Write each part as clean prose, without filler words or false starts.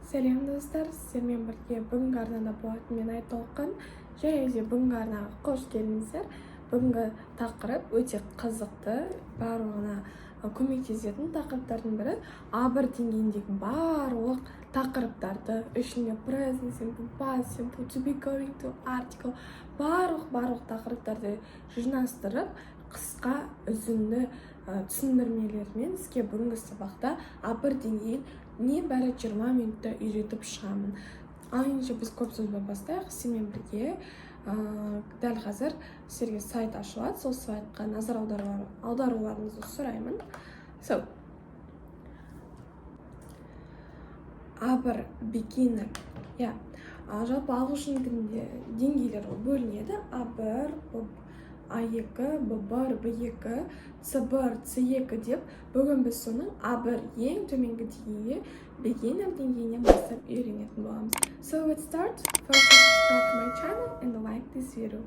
Сәлем достар, сіздермен бірге бүгінгі арнада болатын мен Айтолқын. Және де бүгінгі арнаға қош келдіңіздер. Бүгінгі тақырып өте қызықты, барлығына көмектесетін тақырыптардың бірі. А1 деңгейіндегі барлық тақырыптарды, ішінде present simple, past simple, to be, going to, article, барлық тақырыптарды жинастырып, қысқа үзінді түсіндірмелермен сізге бүгінгі сабақта А1 деңгейін небәрі 20 минутта үйретіп шығамын. Ал енді біз көп сөзбен бастайық. Сізбен бірге дәл қазір сіздерге сайт ашылады. Сол сайтқа назар аударуларыңызды сұраймын. А1 beginner. Жалпы ағылшын тілінде деңгейлер бөлінеді. А1, А2, Б1, Б2, С1, С2 деп. Бүгін біз соның А1 ең төменгі деңгейі beginner деңгейінен бастап үйренетін боламыз. So let's start. First, subscribe to my channel and like this video.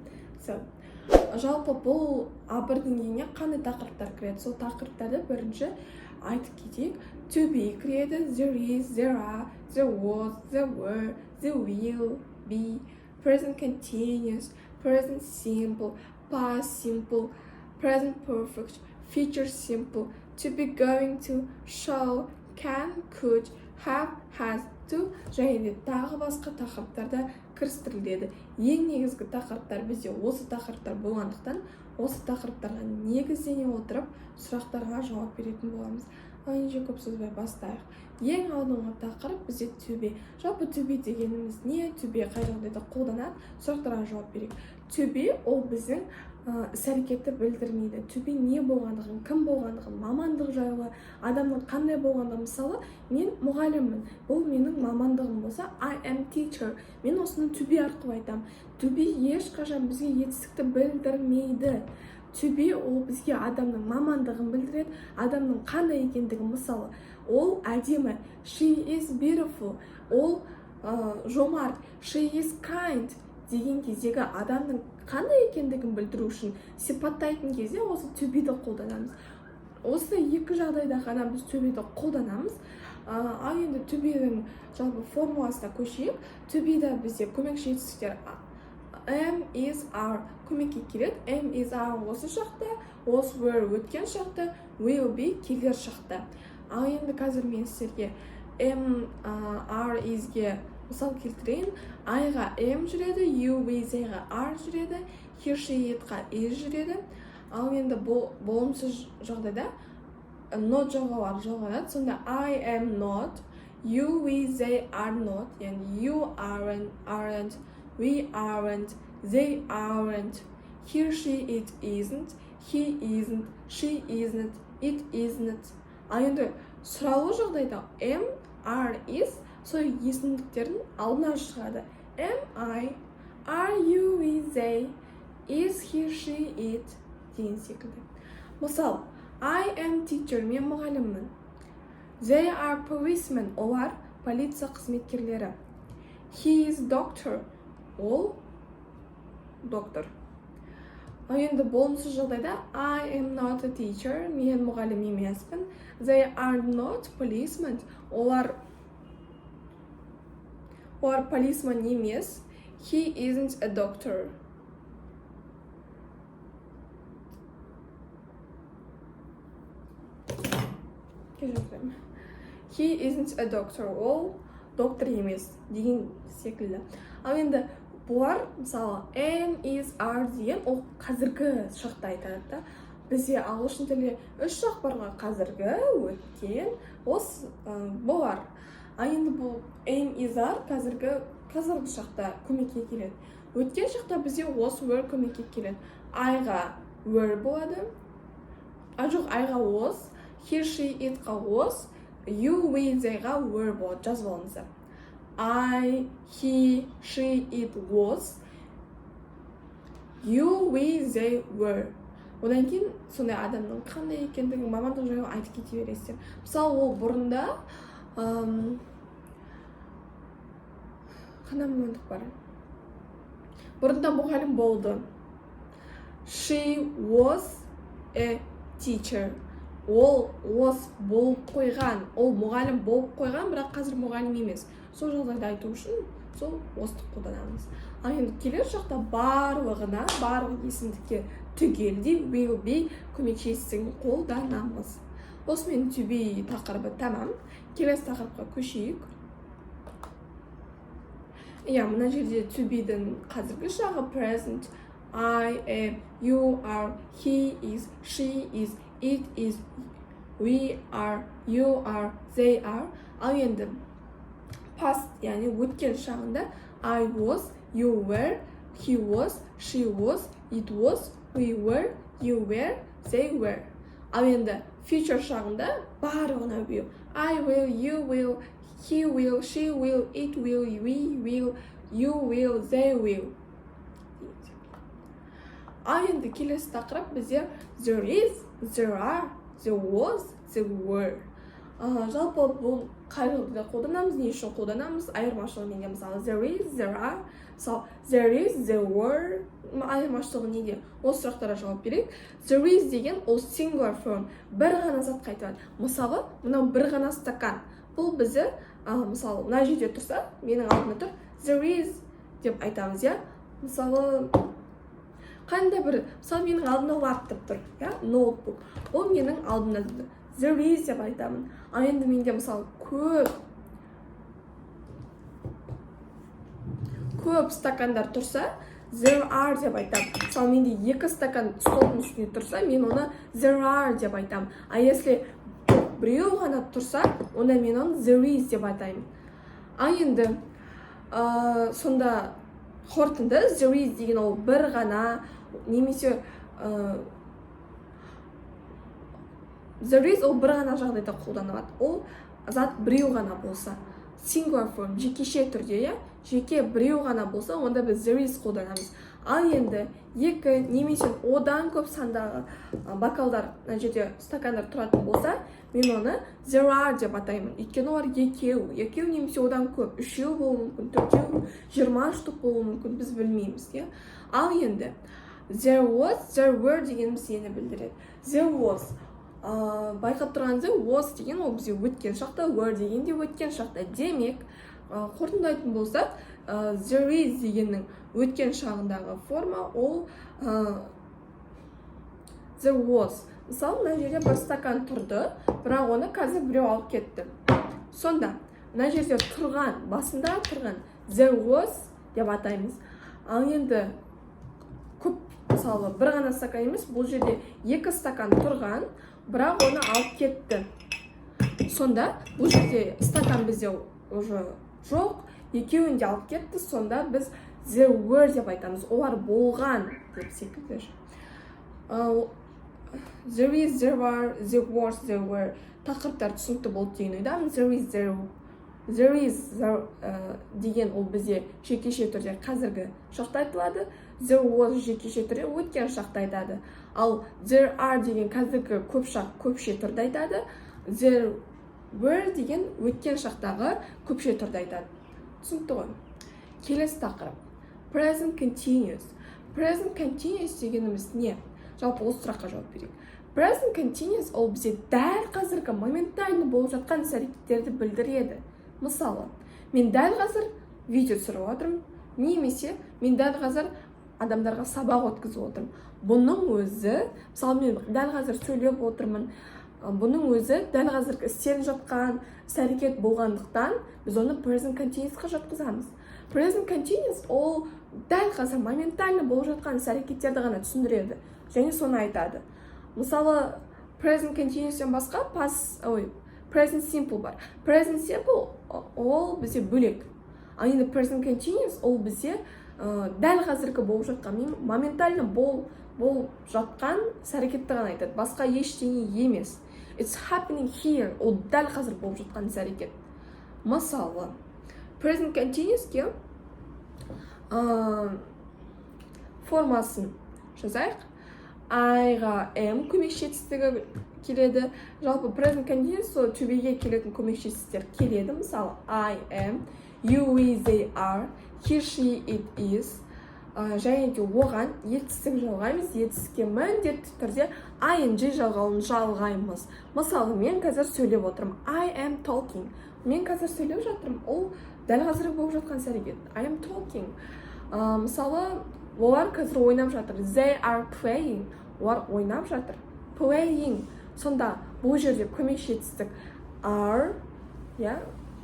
Жалпы бұл А1 деңгейіне қандай тақырыптар кіреді? Сол тақырыптарды бірінші айтып кетейік. To be кіреді, there is, there are, there was, there were, there will be, present continuous, present simple, past simple, present perfect, future simple, to be, going to, shall, can, could, have, has, to, және де тағы басқа тақырыптарда кірістіріледі. Ең негізгі тақырыптар бізде осы тақырыптар болғандықтан, осы тақырыптарға негіздене отырып, сұрақтарға жауап беретін боламыз. Енді көп сөзбен бастайық. Ең алдыңғы тақырып бізде to be. Жалпы to be дегеніміз не? To be қай жағдайда қолданады? Сұрақтарға жауап берейік. To be ол біздің іс-әрекетті білдірмейді. To be не болғандығын, кім болғандығын, мамандық жайлы, адамның қандай болғандығы. Мысалы, мен мұғаліммін. Бұл менің мамандығым болса, I am teacher. Мен осыны to be арқылы айтамын. To be ешқашан бізге етістікті білдірмейді. To be ол бізге адамның мамандығын білдіреді, адамның қандай екендігін. Мысалы, ол әдемі. She is beautiful. Ол жомарт. She is kind. Деген кездегі адамның қандай екендігін білдіру үшін сипаттайтын кезде осы to be-ді қолданамыз. Осы екі жағдайда ғана біз to be-ді қолданамыз. Ал енді to be-дің жалпы формуласына көшейік. To be-да бізде көмекші етістіктер am, is, are көмекке келеді. Am, is, are осы шақта, was, were өткен шақта, will be келер шақта. Ал енді қазір мен сіздерге am, are, is-ге мысал келтірейін. I-ға am жүреді, you, we, they-ға are жүреді, he, she, it-ға is жүреді. Ал енді болымсыз жағдайда not жалғанады. Сонда I am not, you, we, they are not, яғни you aren't, we aren't, they aren't, he, she, it isn't, he isn't, she isn't, it isn't. Ал енді сұраулы жағдайда am, are, is сол есімдіктердің алдына шығады. Am I, are you, we, they, is he, she, it деген секілді. Мысал, I am teacher, мен мұғаліммін. They are policemen, олар полиция қызметкерлері. He is doctor, ол доктор. Ал енді болымсыз жағдайда I am not a teacher, мен мұғалім емеспін. They are not policemen, олар полисмен емес. He isn't a doctor. He isn't a doctor. Ол доктор емес деген секілді. Ал енді бұлар, мысалы, am, is, are деген ол қазіргі шақта айтады. Бізде ағылшын тілінде үш шақ барға: қазіргі, өткен, бұлар. Ал енді бұл am, is, are қазіргі шақта көмекке келеді. Өткен шақта бізде was, were көмекке келеді. I-ға were болады. I-ға was, he, she, it-ға was, you, we, they-ға were болады. Жазып алыңыздар. I, he, she, it was, you, we, they were. Одан кейін сондай адамның қандай екендігін, мамандық жайлы айтып кете бересіздер. Мысалы, ол бұрында қандай мамандық бар? Бұрында мұғалім болды. She was a teacher. Ол was болып қойған, ол мұғалім болып қойған, бірақ қазір мұғалім емес. сол жағдайда айту үшін сол wasты қолданамыз. Ал енді келер жақта барлығына, барлық есімдікке түгелдей will be көмекшесін қолданамыз. Осымен to be тақырыбы тамам. Келесі тақырыпқа көшейік. Мына жерде to be-дің қазіргі шағы present. I am, you are, he is, she is, it is, we are, you are, they are. Ал енді past, яғни өткен шағында I was, you were, he was, she was, it was, we were, you were, they were. Ал енді future шағында барлығына will. I will, you will, he will, she will, it will, we will, you will, they will. Ал енді келесі тақырып бізде there is, there are, there was, there were. Жалпы бұл қай жағдайда қолданамыз, не үшін қолданамыз, айырмашылығы неде? Мысалы there is, there are, there is, there were айырмашылығы неде? Осы сұрақтарға жауап берейік. There is деген ол singular form, бір ғана затқа айтылады. Мысалы, мынау бір ғана стакан. Бұл бізді, мысалы, мына жерде тұрса, менің алдымда тұр, there is деп айтамыз, я? Мысалы, қандай бір, мысалы менің алдымда лаптоп тұр, я? Ноутбук. Ол менің алдымда тұр. There is деп айтамын. Ал енді менде мысалы көп стакандар тұрса, there are деп айтамын. Мысалы менде 2 стакан столдың үстінде тұрса, мен оны there are деп айтамын. А если біреу ғана тұрса, онда мен оны there is деп айтаймын. Ал енді сонда қорытынды there is деген ол бір ғана, немесе there is ол бір ғана жағдайда қолданылады. Ол зат біреу ғана болса, singular form, жекеше түрде, я? Жеке біреу ғана болса, онда біз there is қолданамыз. Ал енді екі немесе одан көп сандағы бокалдар, мына жерде стакандар тұратын болса, мен оны there are деп атаймын. Өйткені олар екеу немесе одан көп, үшеу болуы мүмкін, төртеу, 20 штук болуы мүмкін, біз білмейміз, я? Ал енді there was, there were дегеніміз нені білдіреді? There was байқап тұрғаныңызда was деген ол бізде өткен шақта, were деген де өткен шақта. Демек, қорытындылайтын болсақ, there is дегеннің өткен шағындағы форма ол there was. Мысалы, мына жерде бір стакан тұрды, бірақ оны қазір біреу алып кетті. Сонда, мына жерде тұрған, басында тұрған there was деп атаймыз. Ал енді көп, мысалы, бір ғана стакан емес, бұл жерде 2 стакан тұрған, бірақ оны алып кетті. Сонда, бұл жерде стакан бізде уже жоқ, екеуін де алып кетті, сонда біз there were деп айтамыз. Олар болған деп секілді. There is, there were, there was, there were. Тақырыптар түсінікті болды деген ойдамын. There is деген ол бізде жекеше түрде қазіргі шақта айтылады. There was жекеше түрде өткен шақта айтады. Ал there are деген қазіргі көпше түрде айтады. There were деген өткен шақтағы көпше түрде айтады. Түсінікті ғой. Келесі тақырып. Present continuous. Present continuous дегеніміз не? Жалпы осы сұраққа жауап берейік. Present continuous ол бізде дәл қазіргі моментально болып жатқан іс-әрекеттерді білдіреді. Мысалы, мен дәл қазір видео түсіріп отырмын, немесе мен дәл қазір адамдарға сабақ өткізіп отырмын. Бұның өзі, мысалы мен дәл қазір сөйлеп отырмын, бұның өзі дәл қазір істеліп жатқан іс-әрекет болғандықтан біз оны present continuousқа жатқызамыз. Present continuous ол дәл қазір моментально болып жатқан іс-әрекеттерді ғана түсіндіреді және соны айтады. Мысалы, present continuouстен басқа present simple бар. Present simple ол бізде бөлек. Ал енді present continuous ол бізде дәл қазіргі болып жатқан, моментально болып жатқан іс-әрекетті ғана айтады. Басқа ештеңе емес. It's happening here. Ол дәл қазір болып жатқан іс-әрекет. Мысалы, present continuousке формасын жазайық. I-ға am көмекші етістігі келеді. Жалпы present continuous сол to be-ге келетін көмекші етістер келеді. Мысалы, I am, you, we, they are, he, she, it is. Және де оған етістік жалғаймыз. Етістікке міндетті түрде ing жалғауын жалғаймыз. Мысалы, мен қазір сөйлеп отырмын. I am talking. Мен қазір сөйлеп жатырмын. Ол дәл қазір болып жатқан іс-әрекет. I am talking. Мысалы, олар қазір ойнап жатыр. They are playing. Олар ойнап жатыр. Playing. Сонда бұл жерде көмекші етістік are,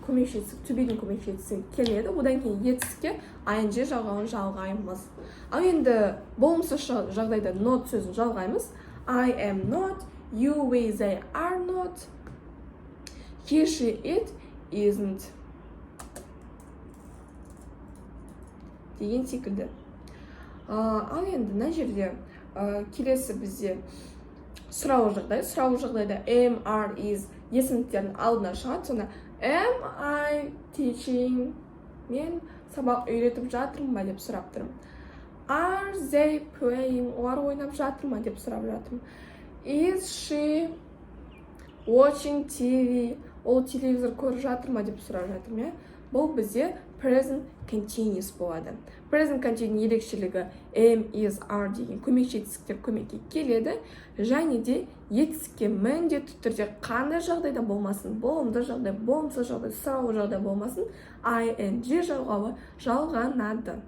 көмекші етістік, to be-дің көмекші етістігі келеді. Одан кейін етістікке ing жалғауын жалғаймыз. Ал енді болымсыз жағдайда not сөзін жалғаймыз. I am not, you, we, they are not, he, she, it isn't. Деген секілді. Ал енді мына жерде келесі бізде сұрау жағдайда am, are, is есімдіктердің алдына шығады. Сонда am I teaching? Мен сабақ үйретіп жатырмын ба деп сұрап тұрмын. Are they playing? Олар ойнап жатыр ма деп сұрап жатырмын. Is she watching TV? Ол телевизор көріп жатыр ма деп сұрап жатырмын. Бұл бізде present continuous болады. Present continuous ерекшелігі am, is, are деген көмекші етістіктер көмекке келеді. Және де етістікке міндетті түрде қандай жағдайда болмасын, болымды жағдай, болымсыз жағдай, сұрау жағдай болмасын, ing жалғауы жалғанады.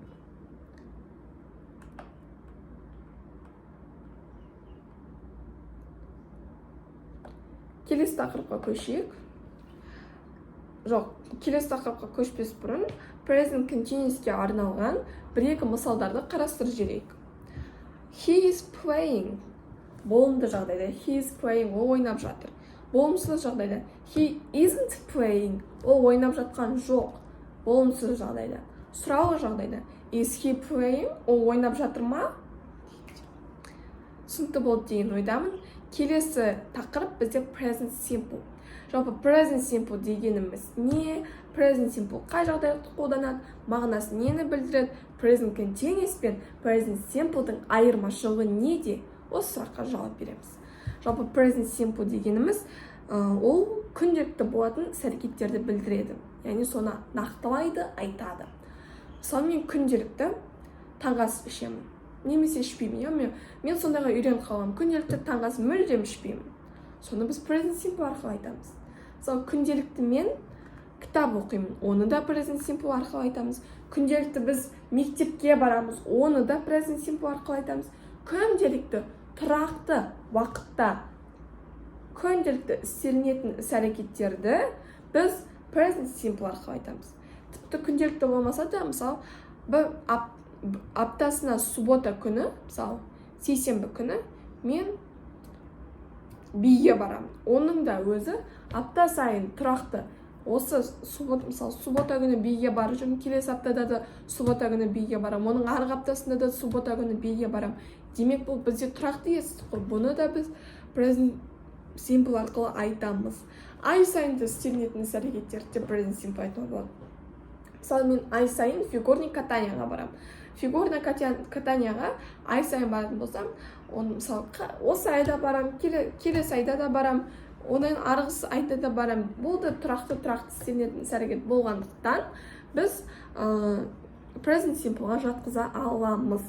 Келесі тақырыпқа көшейік. Келесі тақырыпқа көшпес бұрын present continuous'ке арналған бір-екі мысалдарды қарастырып жіберейік. He is playing. Болымды жағдайда he is playing, ол ойнап жатыр. Болымсыз жағдайда he isn't playing, ол ойнап жатқан жоқ. Болымсыз жағдайда. Сұраулы жағдайда is he playing, ол ойнап жатыр ма? Түсінікті болды деген ойдамын. Келесі тақырып бізде present simple. Жалпы present simple дегеніміз не? Present simple қай жағдайда қолданады? Мағынасы нені білдіреді? Present continuous пен present simple'дің айырмашылығы неде? Осы сұраққа жауап береміз. Жалпы present simple дегеніміз ол күнделікті болатын іс-әрекеттерді білдіреді. Яғни соны нақтылайды, айтады. Мысалы, мен күнделікті таңғы ас ішемін. Немесе ішпеймін. Мен сондайға үйреніп қалғанмын. Күнделікті таңғы ас мүлдем ішпеймін. Соны біз present simple арқылы айтамыз. Мысалы, күнделікті мен кітап оқимын. Оны да present simple арқылы айтамыз. Күнделікті біз мектепке барамыз. Оны да present simple арқылы айтамыз. Күнделікті тұрақты уақытта күнделікті істелінетін іс-әрекеттерді біз present simple арқылы айтамыз. Тіпті күнделікті болмаса да, мысалы, бір аптасына суббота күні, мысалы, сейсенбі күні мен биге барамын. Оның да өзі апта сайын тұрақты. Осы суббота күні биге барып жүрмін, келесі аптада да суббота күні биге барам. Оның арғы аптасында да суббота күні биге барам. Демек, бұл бізде тұрақты етістік қой. Бұны да біз present simple арқылы айтамыз. Ай сайын істелінетін іс-әрекеттерді present simple айтуға болады. Мысалы, мен ай сайын фигурный катанияға барам. Фигурный катанияға ай сайын баратын болсам, оны мысалы осы айда барам, келесі айда да барам, одан арғысы айда да барам. Бұл да тұрақты істелінетін іс-әрекет болғандықтан біз present simpleға жатқыза аламыз.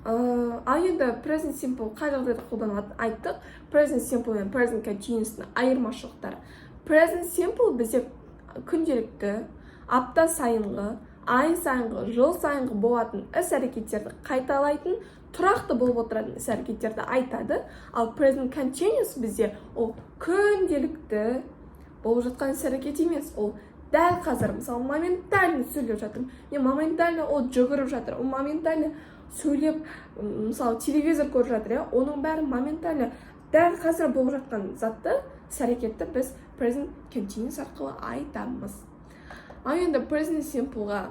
Ал енді present simple қай жағдайда қолданылады айттық. Present simple мен present continuous'ның айырмашылықтары. Present simple бізде күнделікті, апта сайынғы, ай сайынғы, жыл сайынғы болатын іс-әрекеттерді қайталайтын, тұрақты болып отыратын іс-әрекеттерді айтады. Ал present continuous бізде ол күнделікті болып жатқан іс-әрекет емес. Ол дәл қазір, мысалы, моментально сөйлеп жатырмын. Мен моментально ол жүгіріп жатыр. Ол моментально сөйлеп, мысалы, телевизор көріп жатыр, оның бәрі моментально дәл қазір болып жатқан затты, іс-әрекетті біз present continuous арқылы айтамыз. Ал енді present simpleға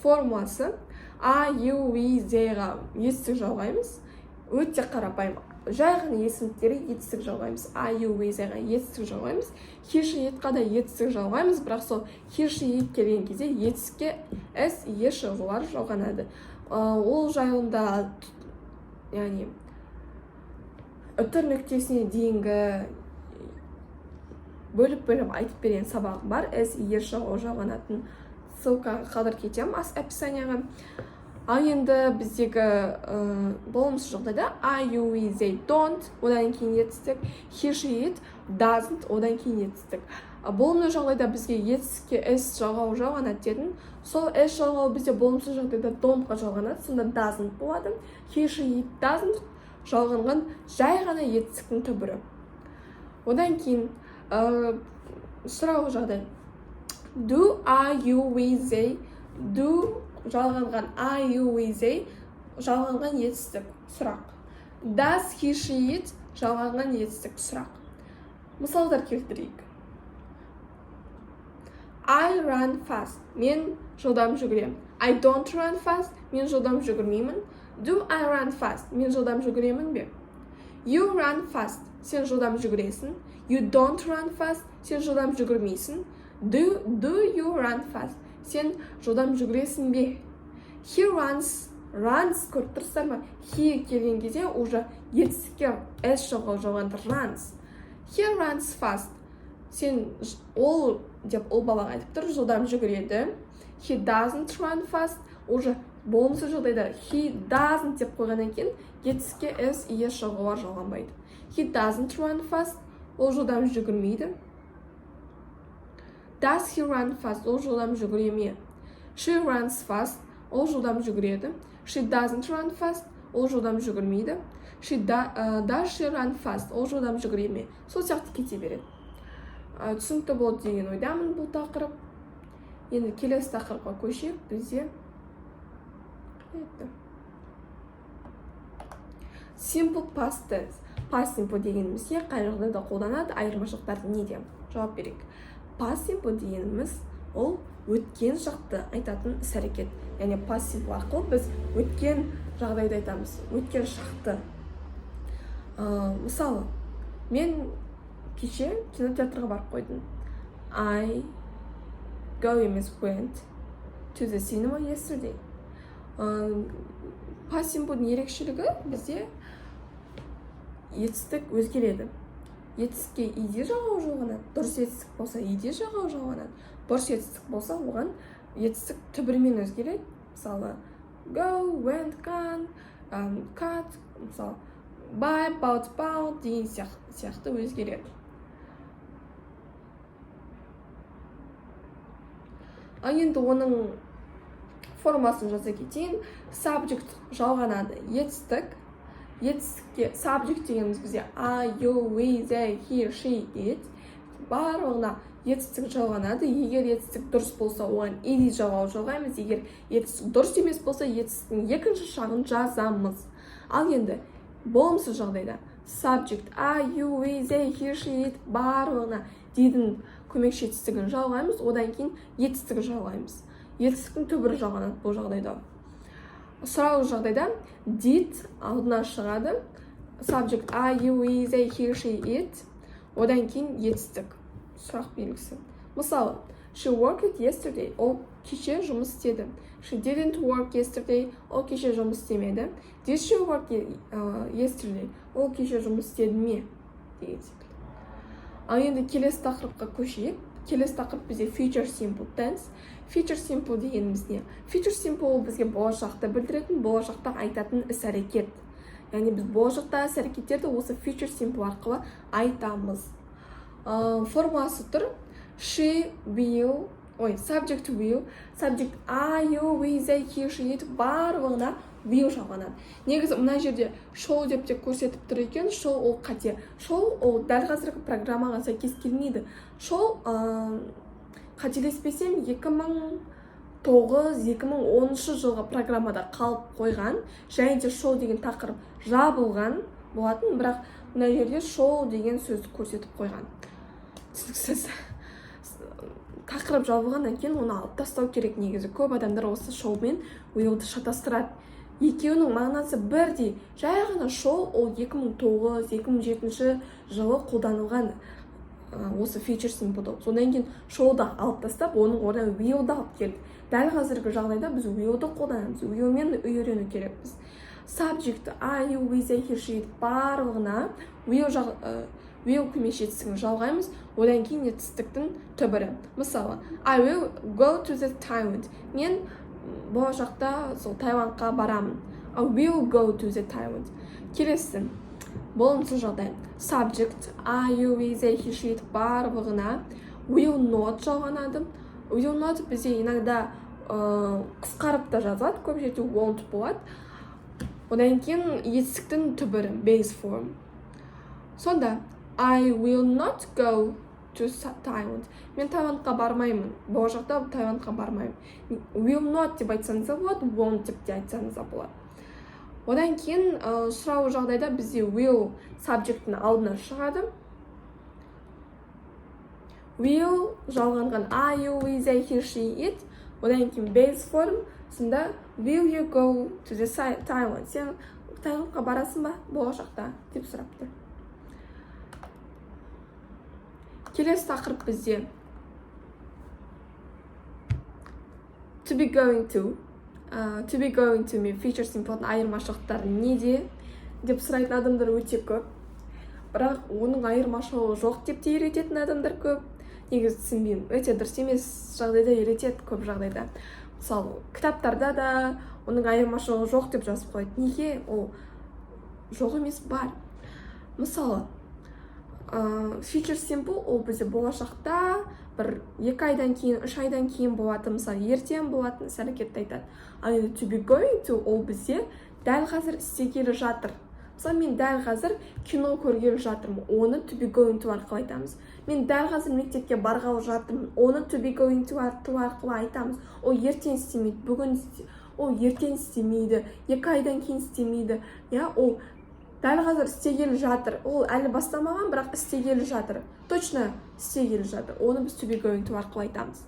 формуласы I, you, we, they-ға етістік жалғаймыз. Өте қарапайым. Жай ғана есімдіктері етістік жалғаймыз. I, you, we, they-ға етістік жалғаймыз. He, she, it-қа да етістік жалғаймыз. Бірақ сол he, she, it келген кезде етістікке s, e, шығулар жалғанады. Ол жайында, яғни үтір нүктесіне дейінгі бөліп айтып берген сабағым бар. S, e, шығу жалғанатын ссылкаға қалдырып кетемін описанияға. Ал енді біздегі болымсыз жағдайда I, you, we, they don't, одан кейін етістік. He, she, it doesn't, одан кейін етістік. болымды жағдайда бізге етістікке s жалғау жалғанады дедім. Сол s жалғау бізде болымсыз жағдайда don't-ға жалғанады. Сонда doesn't болады. He, she, it doesn't жалғанған жай ғана етістіктің түбірі. Одан кейін сұрау жағдай. Do, are, you, we, they. Do жалғанған are, you, we, they жалғанған етістік сұрақ. Does, he, she, it жалғанған етістік сұрақ. Мысалдар келтірейік. I run fast. Мен жылдам жүгірем. I don't run fast. Мен жылдам жүгірмеймін. Do I run fast? Мен жылдам жүгіремін бе? You run fast. Сен жылдам жүгіресің. You don't run fast. Сен жылдам жүгірмейсің. Do you run fast? Сен жылдам жүгіресің бе? He runs көріп тұрсыздар ма? He келген кезде уже етістікке s жалғау жалғанды runs. He runs fast. Сен ол деп ол балаға айтып тұр, жылдам жүгіреді. He doesn't run fast. Уже болымсыз жағдайда he doesn't деп қойғаннан кейін етістікке s жалғаулар жалғанбайды. He doesn't run fast. Ол жылдам жүгірмейді. Does he run fast? Ол жылдам жүгіре ме? She runs fast. Ол жылдам жүгіреді. She doesn't run fast. Ол жылдам жүгірмейді. Does she run fast? Ол жылдам жүгіре ме? Сол сияқты кете береді. Түсінікті болды деген ойдамын бұл тақырып. Енді келесі тақырыпқа көшейік. Бізде simple past tense. Past simple дегенімізде қай жағдайда қолданады, айырмашылықтары неде? Жауап берейік. Past simple дегеніміз ол өткен шақты айтатын іс-әрекет. Яғни past simple арқылы біз өткен жағдайды айтамыз, өткен шақты. Мысалы, мен кеше кинотеатрға барып қойдым. I went to the cinema yesterday. Past simple'дің ерекшелігі бізде етістік өзгереді. Етістікке иде жалғау жалғанады. Дұрыс етістік болса иде жалғау жалғанады. Бұрыс етістік болса оған етістік түбірімен өзгереді. Мысалы go, went, gone, cut, мысалы buy, bought деген сияқты өзгереді. Енді оның формасын жаза кетейін. Subject жалғанады етістік. Етістікке subject дегеніміз бізде I, you, we, they, he, she, it. Барлығына етістік жалғанады. Егер етістік дұрыс болса, оған ed жалғау жалғаймыз. Егер етістік дұрыс емес болса, етістіктің екінші шағын жазамыз. Ал енді болымсыз жағдайда subject I, you, we, they, he, she, it барлығына did'ің көмекші етістігін жалғаймыз. Одан кейін етістігін жалғаймыз. Етістіктің түбірі жалғанады бұл жағдайда. Сұраулы жағдайда did алдына шығады. Subject I, you, we, they, he, she, it. Одан кейін етістік. Сұрақ белгісі. Мысалы, she worked yesterday. Ол кеше жұмыс істеді. She didn't work yesterday. Ол кеше жұмыс істемеді. Did she work yesterday? Ол кеше жұмыс істеді ме? Деген секілді. Ал енді келесі тақырыпқа көшейік. Келесі тақырып бізде future simple tense. Future simple дегеніміз не? Future simple ол бізге болашақты білдіретін, болашақта айтатын іс-әрекет. Яғни біз болашақта іс-әрекеттерді осы future simple арқылы айтамыз. Формасы тұр. She will, subject will, subject I, you, we, they, he, she, it барлығына will жалғанады. Негізі мына жерде show деп те көрсетіп тұр екен. Show ол қате. Show ол дәл қазіргі программаға сәйкес келмейді. Show қателеспесем 2009-2010 жылғы программада қалып қойған. Және де show деген тақырып жабылған болатын, бірақ мына жерде show деген сөзді көрсетіп қойған. Түсініксіз. Тақырып жабылғаннан кейін оны алып тастау керек. Негізі көп адамдар осы show мен will'ды шатастырады. Екеуінің мағынасы бірдей. Жай ғана show ол 2009-2007 жылы қолданылған осы future simple. Содан кейін show'ды алып тастап, оның орнына will'ды алып келді. Дәл қазіргі жағдайда біз will'ды қолданамыз. Will'мен үйрену керекпіз. Subject I, you, we, they, he, she барлығына will көмекші етістігін жалғаймыз. Одан кейін етістіктің түбірі. Мысалы, I will go to the Taiwan. Мен болашақта сол Тайваньға барамын. I will go to the Taiwan. Келесі болымсыз жағдай. Subject I, you, we, they, he, she барлығына will not жалғанады. Will not бізде иногда қысқарып та жазылады, көп жерде won't болады. Одан кейін етістіктің түбірі base form. Сонда I will not go to Thailand. Мен Таиландқа бармаймын. Болашақта Таиландқа бармаймын. Will not деп айтсаңыз да болады, won't деп те айтсаңыз да болады. Одан кейін сұрау жағдайда бізде will subject'ің алдына шығады. Will жалғанған I, you, we, they, he, she, it. Одан кейін base form. Сонда will you go to the Thailand? Сен Таиландқа барасың ба болашақта деп сұрапты. Келесі тақырып бізде to be going to мен future simple'ның айырмашылықтары неде деп сұрайтын адамдар өте көп. Бірақ оның айырмашылығы жоқ деп те үйрететін адамдар көп. Негізі түсінбеймін, өте дұрыс емес жағдайда үйретеді көп жағдайда. Мысалы, кітаптарда да оның айырмашылығы жоқ деп жазып қойды. Неге? Ол жоқ емес, бар. Мысалы, future simple ол бізде болашақта бір 2 айдан кейін, 3 айдан кейін болатын, мысалы, ертең болатын іс-әрекетті айтады. Ал енді to be going to ол бізде дәл қазір істегелі жатыр. Мысалы, мен дәл қазір кино көргелі жатырмын, оны to be going to арқылы айтамыз. Мен дәл қазір мектепке барғалы жатырмын, оны to be going to арқылы айтамыз. Ол ертең істемейді, бүгін ол ертең істемейді, 2 айдан кейін істемейді. Ол дәл қазір істегелі жатыр. Ол әлі бастамаған, бірақ істегелі жатыр. Точно істегелі жатыр. Оны біз to be going to арқылы айтамыз.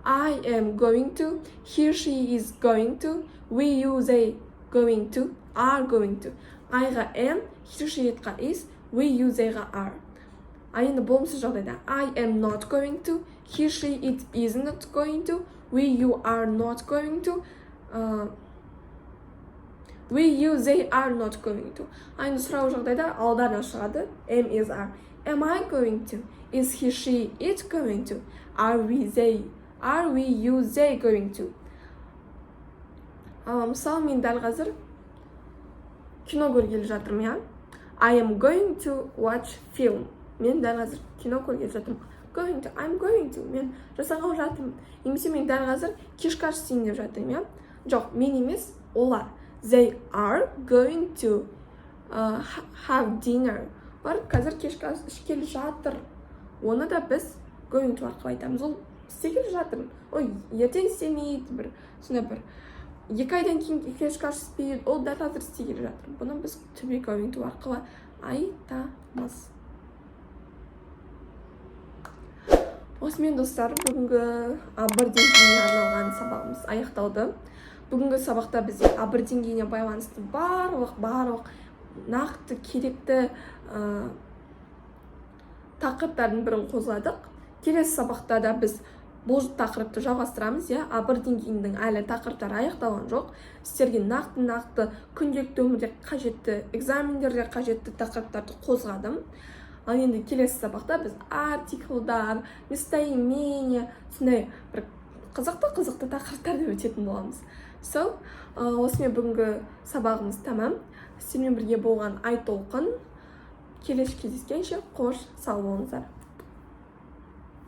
I am going to, he, she is going to, we, you, they going to, are going to. I-ға am, he, she, it-ға is, we, you, they-ға are. Енді болымсыз жағдайда I am not going to, he, she, it is not going to, we, you are not going to, we, you, they are not going to. Енді сұрау жағдайда алдарына шығады am, is, are. Am I going to? Is he, she, it going to? Are we, they? Are we, you, they going to? Мысалы, мен дәл қазір кино көргелі жатырмын, I am going to watch film. Мен дәл қазір кино көргелі жатырмын. Going to, I'm going to. Мен жасағалы жатырмын. Немесе мен дәл қазір кешкі ас істейін деп жатырмын, Жоқ, мен емес, олар. They are going to have dinner. Олар қазір кешкі ас ішкелі жатыр. Оны да біз going to арқылы айтамыз. Ол істегелі жатыр. Ой, ертең істемейді, сонда 2 айдан кейін кешкі ас іспейді, ол дәл қазір істегелі жатыр. Бұны біз to be going to арқылы айтамыз. Осымен достар, бүгінгі A1 деңгейіне арналған сабағымыз аяқталды. Бүгінгі сабақта бізде A1 деңгейіне байланысты барлық нақты керекті тақырыптардың бірін қозғадық. Келесі сабақта да біз бұл тақырыпты жалғастырамыз. A1 деңгейінің әлі тақырыптары аяқталған жоқ. Сіздерге нақты күнделікті өмірде қажетті, экзамендерде қажетті тақырыптарды қозғадым. Ал енді келесі сабақта біз артиклдар, местоимение, сондай бір қызықты тақырыптарды өтетін боламыз. Осымен бүгінгі сабағымыз тамам. Сіздермен бірге болған Айтолқын. Келесі кездескенше қош сау болыңыздар.